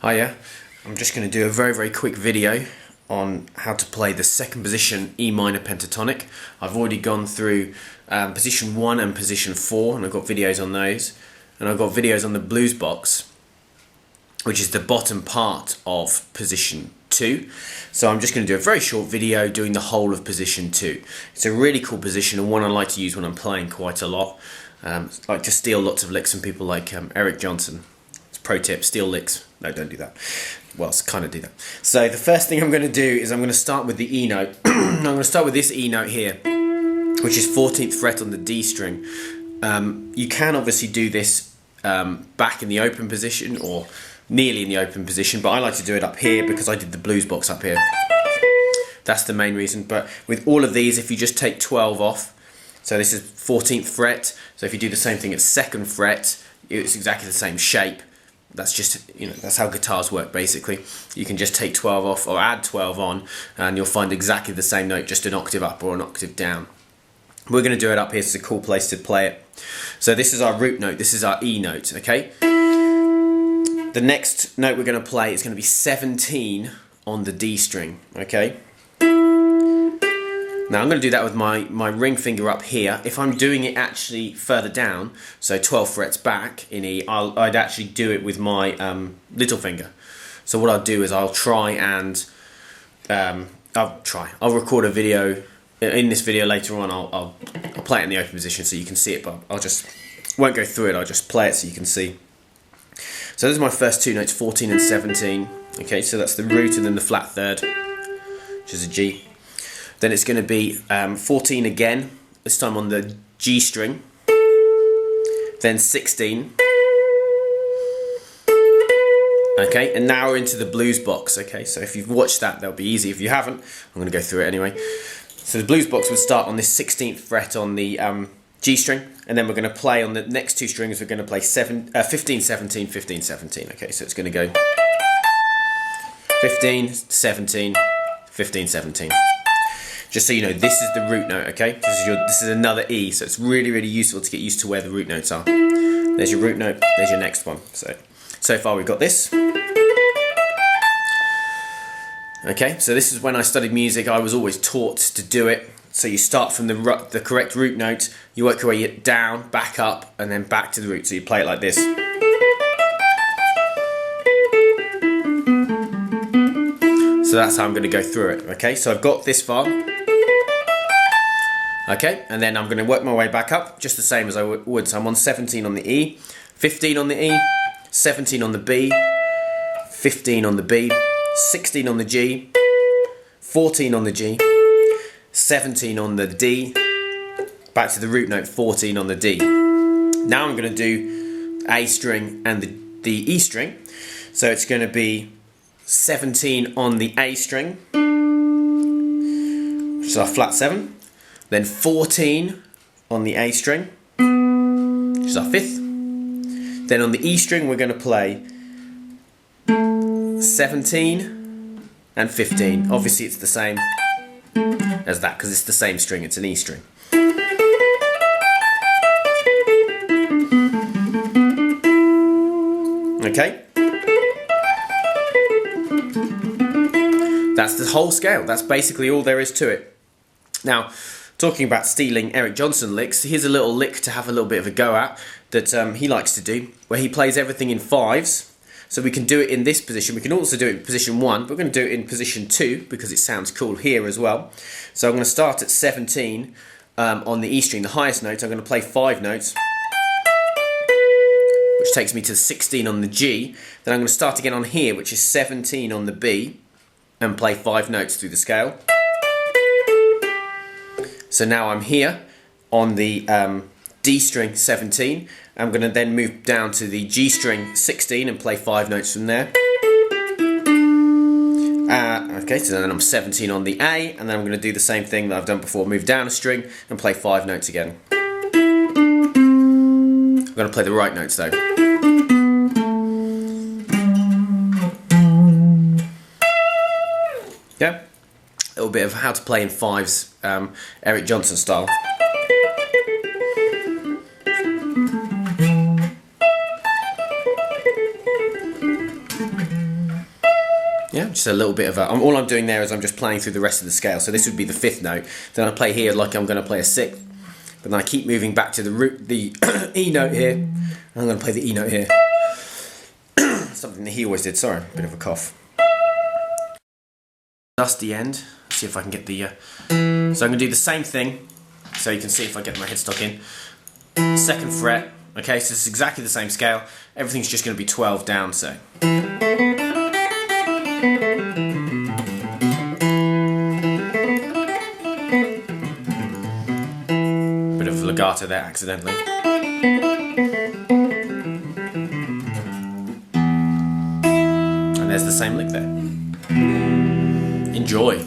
Hiya, I'm just going to do a very quick video on how to play the second position E minor pentatonic. I've already gone through position 1 and position 4 and I've got videos on those, and I've got videos on the blues box, which is the bottom part of position 2. So I'm just going to do a very short video doing the whole of position 2. It's a really cool position and one I like to use when I'm playing quite a lot. I like to steal lots of licks from people like Eric Johnson. It's pro tip, steal licks. No, don't do that. Well, kind of do that. So the first thing I'm going to do is I'm going to start with the E note. I'm going to start with this E note here, which is 14th fret on the D string. You can obviously do this back in the open position or nearly in the open position, but I like to do it up here because I did the blues box up here. That's the main reason. But with all of these, if you just take 12 off, so this is 14th fret, so if you do the same thing at 2nd fret, it's exactly the same shape. That's just, that's how guitars work basically. You can just take 12 off or add 12 on and you'll find exactly the same note, just an octave up or an octave down. We're going to do it up here, it's a cool place to play it. So this is our root note, this is our E note, okay? The next note we're going to play is going to be 17 on the D string, okay? Now I'm going to do that with my ring finger up here. If I'm doing it actually further down, so 12 frets back in E, I'd actually do it with my little finger. So what I'll do is I'll try and I'll record a video. In this video later on, I'll play it in the open position so you can see it, but won't go through it. I'll just play it so you can see. So those are my first two notes, 14 and 17. Okay, so that's the root and then the flat third, which is a G. Then it's going to be 14 again, this time on the G string, then 16, okay, and now we're into the blues box, okay, so if you've watched that, that'll be easy. If you haven't, I'm going to go through it anyway. So the blues box would start on this 16th fret on the G string, and then we're going to play on the next two strings, we're going to play 15, 17, 15, 17, okay, so it's going to go 15, 17, 15, 17. Just so you know, this is the root note, okay? This is another E, so it's really useful to get used to where the root notes are. There's your root note, there's your next one. So far we've got this. Okay, so this is when I studied music, I was always taught to do it. So you start from the correct root note, you work your way down, back up, and then back to the root. So you play it like this. So that's how I'm going to go through it, okay? So I've got this far. Okay, and then I'm going to work my way back up, just the same as I would. So I'm on 17 on the E, 15 on the E, 17 on the B, 15 on the B, 16 on the G, 14 on the G, 17 on the D, back to the root note, 14 on the D. Now I'm going to do A string and the E string. So it's going to be 17 on the A string, which is our flat 7. Then 14 on the A string, which is our 5th. Then on the E string we're going to play 17 and 15. Obviously it's the same as that because it's the same string, it's an E string. Okay? That's the whole scale. That's basically all there is to it. Now, talking about stealing Eric Johnson licks, here's a little lick to have a little bit of a go at that he likes to do, where he plays everything in 5s. So we can do it in this position. We can also do it in position 1, but we're going to do it in position 2 because it sounds cool here as well. So I'm going to start at 17 on the E string, the highest note. I'm going to play 5 notes, which takes me to 16 on the G. Then I'm going to start again on here, which is 17 on the B, and play 5 notes through the scale. So now I'm here on the D string 17. I'm going to then move down to the G string 16 and play 5 notes from there. Okay, so then I'm 17 on the A, and then I'm going to do the same thing that I've done before, move down a string and play 5 notes again. I'm going to play the right notes though. Yeah? A little bit of how to play in 5s, Eric Johnson style. just a little bit of a, all I'm doing there is I'm just playing through the rest of the scale. So this would be the 5th note. Then I play here like I'm going to play a 6th. But then I keep moving back to the E note here. And I'm going to play the E note here. Something that he always did. Sorry, bit of a cough. Dusty end. Let's see if I can get the... So I'm going to do the same thing. So you can see if I get my headstock in. 2nd fret. Okay, so it's exactly the same scale. Everything's just going to be 12 down, so. Bit of legato there, accidentally. And there's the same lick there. Enjoy.